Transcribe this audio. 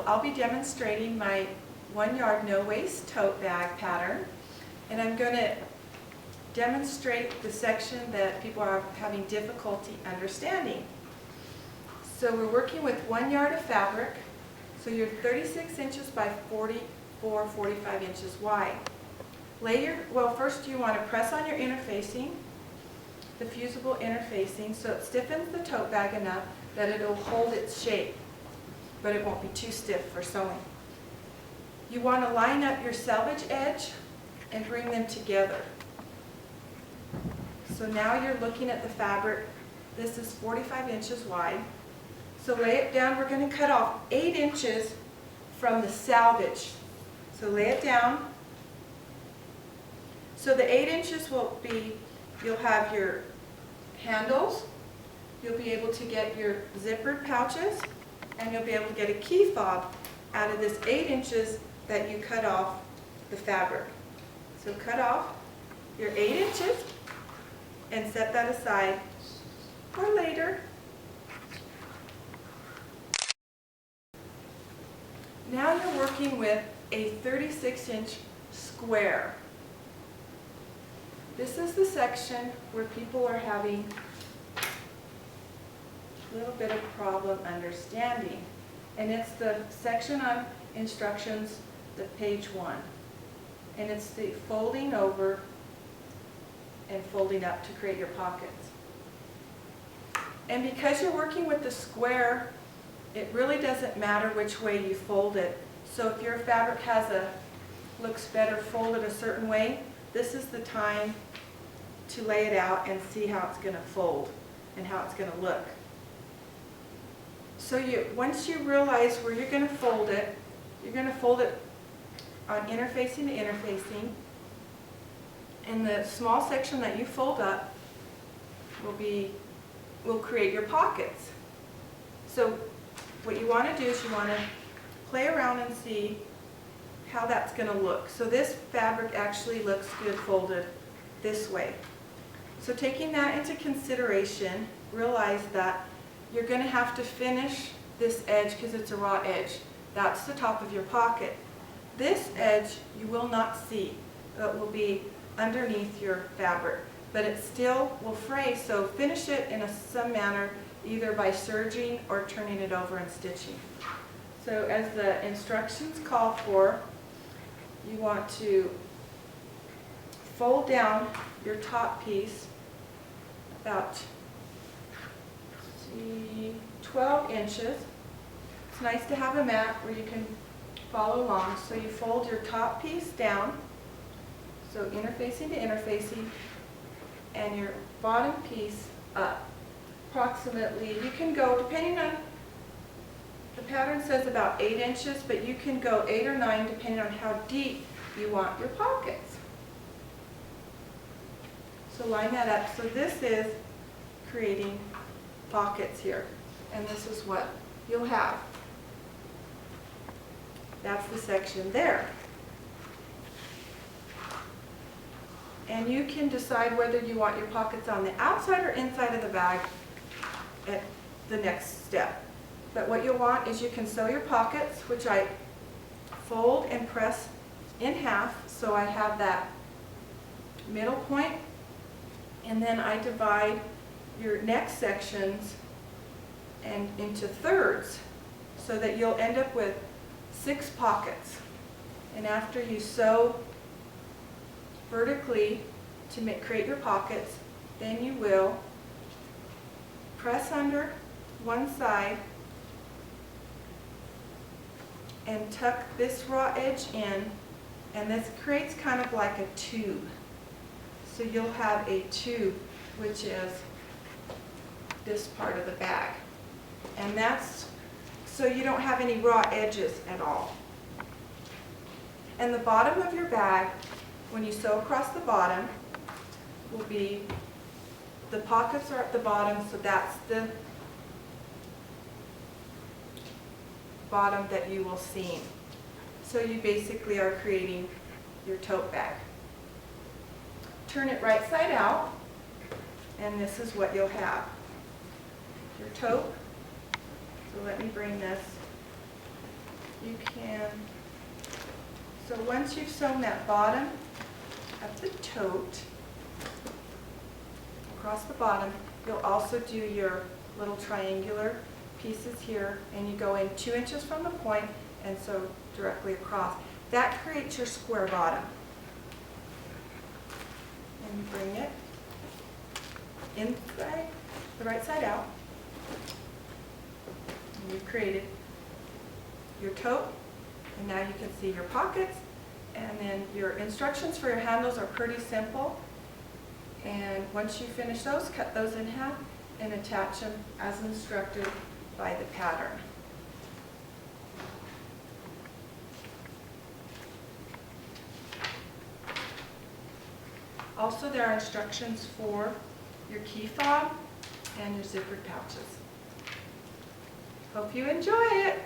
I'll be demonstrating my 1 yard no waste tote bag pattern, and I'm going to demonstrate the section that people are having difficulty understanding. So we're working with 1 yard of fabric, so you're 36 inches by 45 inches wide. First you want to press on your interfacing, the fusible interfacing, so it stiffens the tote bag enough that it'll hold its shape, but it won't be too stiff for sewing. You want to line up your selvage edge and bring them together. So now you're looking at the fabric. This is 45 inches wide. So lay it down. We're going to cut off 8 inches from the selvage. So lay it down. So the 8 inches will be, you'll have your handles, you'll be able to get your zippered pouches, and you'll be able to get a key fob out of this 8 inches that you cut off the fabric. So cut off your 8 inches and set that aside for later. Now you're working with a 36-inch square. This is the section where people are having a little bit of problem understanding. And it's the section on instructions, the page 1. And it's the folding over and folding up to create your pockets. And because you're working with the square, it really doesn't matter which way you fold it. So if your fabric looks better folded a certain way, this is the time to lay it out and see how it's going to fold and how it's going to look. So once you realize where you're going to fold it, you're going to fold it on interfacing to interfacing. And the small section that you fold up will create your pockets. So what you want to do is you want to play around and see how that's going to look. So this fabric actually looks good folded this way. So taking that into consideration, realize that you're going to have to finish this edge because it's a raw edge. That's the top of your pocket. This edge you will not see. It will be underneath your fabric, but it still will fray, so finish it in some manner, either by serging or turning it over and stitching. So as the instructions call for, you want to fold down your top piece about 12 inches. It's nice to have a mat where you can follow along. So you fold your top piece down, so interfacing to interfacing, and your bottom piece up. Approximately, you can go, depending on, the pattern says about 8 inches, but you can go 8 or 9 depending on how deep you want your pockets. So line that up. So this is creating pockets here, and this is what you'll have. That's the section there. And you can decide whether you want your pockets on the outside or inside of the bag at the next step. But what you'll want is you can sew your pockets, which I fold and press in half, so I have that middle point, and then I divide your neck sections into thirds so that you'll end up with 6 pockets. And after you sew vertically to create your pockets, then you will press under one side and tuck this raw edge in, and this creates kind of like a tube. So you'll have a tube, which is this part of the bag. And that's so you don't have any raw edges at all. And the bottom of your bag, when you sew across the bottom, will be, the pockets are at the bottom, so that's the bottom that you will seam. So you basically are creating your tote bag. Turn it right side out, and this is what you'll have. Your tote. So let me bring this you can, so once you've sewn that bottom of the tote, across the bottom, you'll also do your little triangular pieces here, and you go in 2 inches from the point and sew directly across. That creates your square bottom. And you bring it inside, the right side out. And you've created your tote, and now you can see your pockets, and then your instructions for your handles are pretty simple. And once you finish those, cut those in half and attach them as instructed by the pattern. Also, there are instructions for your key fob and your zippered pouches. Hope you enjoy it.